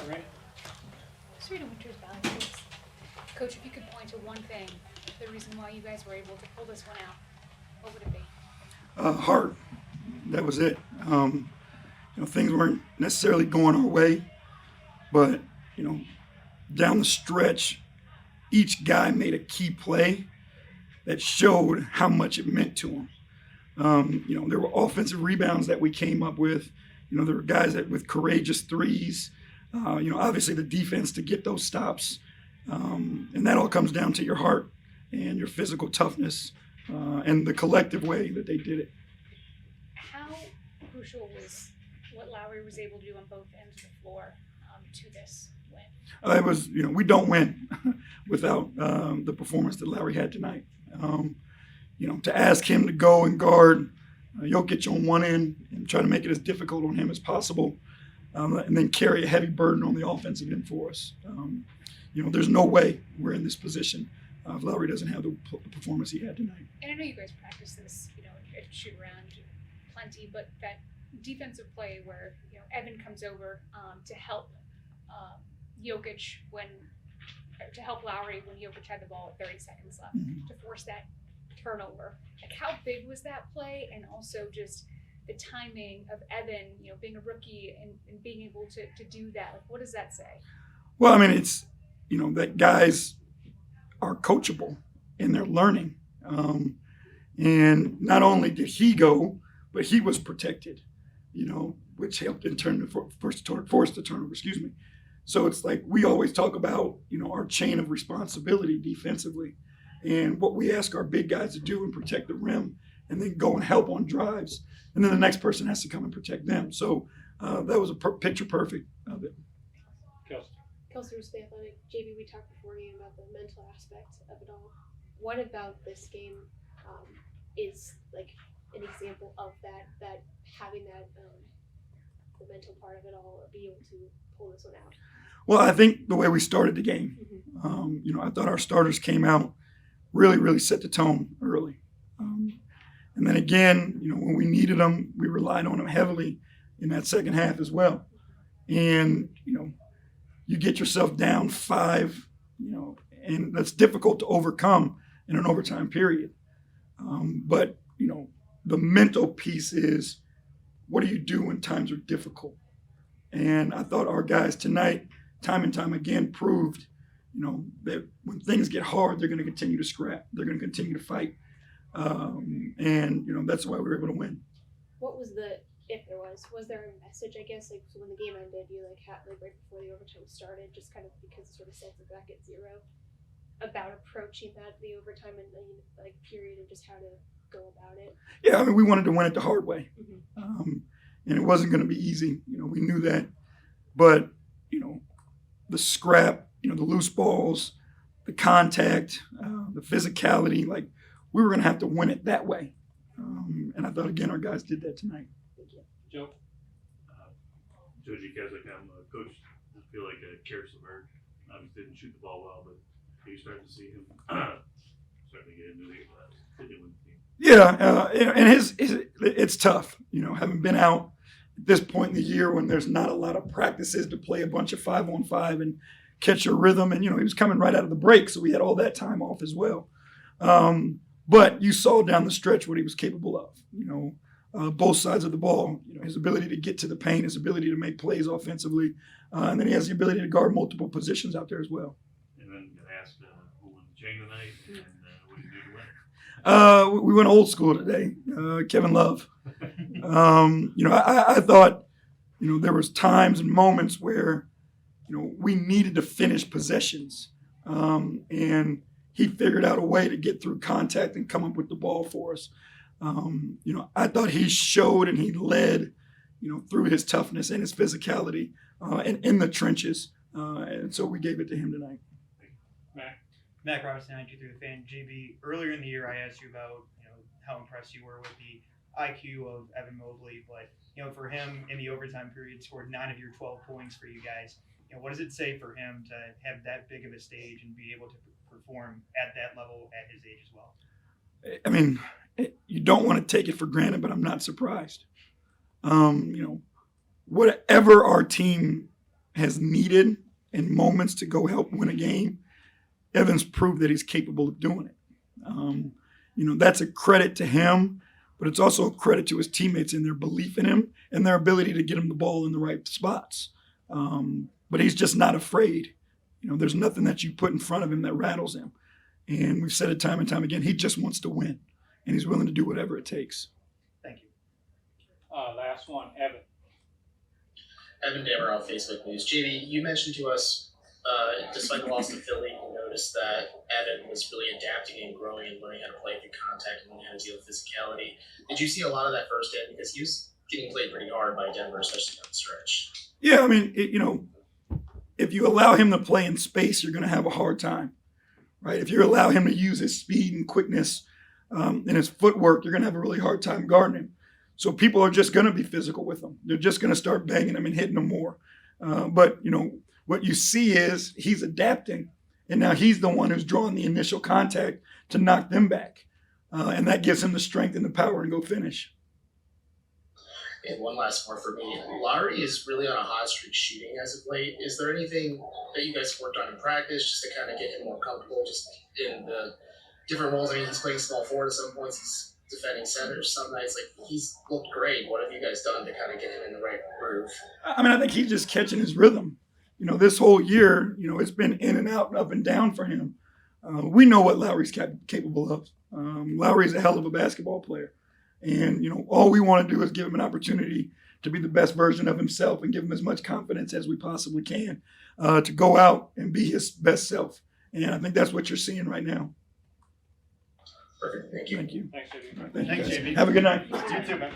Right. Straight to Winter's Valley, please. Coach, if you could point to one thing, the reason why you guys were able to pull this one out, what would it be? Heart. That was it. Things weren't necessarily going our way, but down the stretch, each guy made a key play that showed how much it meant to him. There were offensive rebounds that we came up with. There were guys that with courageous threes. Obviously the defense to get those stops, and that all comes down to your heart and your physical toughness and the collective way that they did it. How crucial was what Lowry was able to do on both ends of the floor to this win? It was, we don't win without the performance that Lowry had tonight. To ask him to go and guard Jokic on one end and try to make it as difficult on him as possible, and then carry a heavy burden on the offensive end for us. There's no way we're in this position if Lowry doesn't have the performance he had tonight. And I know you guys practice this, at shoot around plenty, but that defensive play where Evan comes over to help Jokic to help Lowry when Jokic had the ball with 30 seconds left to force that turnover. Like, how big was that play, and also just the timing of Evan, being a rookie and being able to do that? Like, what does that say? Well, I mean, it's that guys are coachable and they're learning, and not only did he go, but he was protected, which helped in turn to force the turnover. Excuse me. So it's like we always talk about, our chain of responsibility defensively, and what we ask our big guys to do and protect the rim, and then go and help on drives, and then the next person has to come and protect them. So that was a picture perfect of it. Kelsey was the athletic. JB, we talked beforehand about the mental aspect of it all. What about this game is like an example of that having that the mental part of it all, be able to pull this one out? Well, I think the way we started the game, I thought our starters came out, really set the tone early. And then again, when we needed them, we relied on them heavily in that second half as well. And, you get yourself down 5, and that's difficult to overcome in an overtime period. But, the mental piece is, what do you do when times are difficult? And I thought our guys tonight, time and time again, proved, that when things get hard, they're going to continue to scrap. They're going to continue to fight. And that's why we were able to win. What was if there was there a message, I guess, like, so when the game ended, you had right before the overtime started, just kind of because it sort of sets it back at 0, about approaching the overtime and the period, and just how to go about it? Yeah, I mean, we wanted to win it the hard way. And it wasn't going to be easy. We knew that. But, the scrap, the loose balls, the contact, the physicality, we were going to have to win it that way. And I thought, again, our guys did that tonight. Thank you. Joe? Joji Keswick, I'm a coach. I feel like Karis LeVert obviously didn't shoot the ball well, but you starting to see him starting to get into the team. Yeah, and it's tough, having been out at this point in the year when there's not a lot of practices to play a bunch of 5-on-5 and catch your rhythm. And, he was coming right out of the break, so we had all that time off as well. But you saw down the stretch what he was capable of, both sides of the ball, his ability to get to the paint, his ability to make plays offensively, and then he has the ability to guard multiple positions out there as well. And then you asked who won the chain tonight, and what did you do to win? We went old school today. Kevin Love. I thought, there was times and moments where, we needed to finish possessions, and he figured out a way to get through contact and come up with the ball for us. I thought he showed and he led, through his toughness and his physicality, and in the trenches, and so we gave it to him tonight. Matt Robinson, 92 through the fan. JB, earlier in the year, I asked you about how impressed you were with the IQ of Evan Mobley, but for him in the overtime period, scored 9 of your 12 points for you guys. What does it say for him to have that big of a stage and be able to perform at that level at his age as well? I mean, you don't want to take it for granted, but I'm not surprised. Whatever our team has needed in moments to go help win a game, Evan's proved that he's capable of doing it. That's a credit to him, but it's also a credit to his teammates and their belief in him and their ability to get him the ball in the right spots. But he's just not afraid. There's nothing that you put in front of him that rattles him. And we've said it time and time again, he just wants to win, and he's willing to do whatever it takes. Thank you. Last one, Evan. Evan Dameroff, Facebook News. JV, you mentioned to us, despite the loss to Philly, you noticed that Evan was really adapting and growing and learning how to play through contact and learning how to deal with physicality. Did you see a lot of that firsthand? Because he was getting played pretty hard by Denver, especially down the stretch. Yeah, if you allow him to play in space, you're going to have a hard time, right? If you allow him to use his speed and quickness and his footwork, you're going to have a really hard time guarding him. So people are just going to be physical with him. They're just going to start banging him and hitting him more. But what you see is he's adapting, and now he's the one who's drawing the initial contact to knock them back. And that gives him the strength and the power to go finish. And one last one for me. Lowry is really on a hot streak shooting as of late. Is there anything that you guys worked on in practice just to kind of get him more comfortable just in the different roles? I mean, he's playing small forward at some points. He's defending center. Some nights, he's looked great. What have you guys done to kind of get him in the right groove? I think he's just catching his rhythm. This whole year, it's been in and out, up and down for him. We know what Lowry's capable of. Lowry's a hell of a basketball player. And, all we want to do is give him an opportunity to be the best version of himself and give him as much confidence as we possibly can to go out and be his best self. And I think that's what you're seeing right now. Perfect. Thank you. Thank you. Thanks, JV. All right, thank you Thanks, guys. JV. Have a good night. You too, man.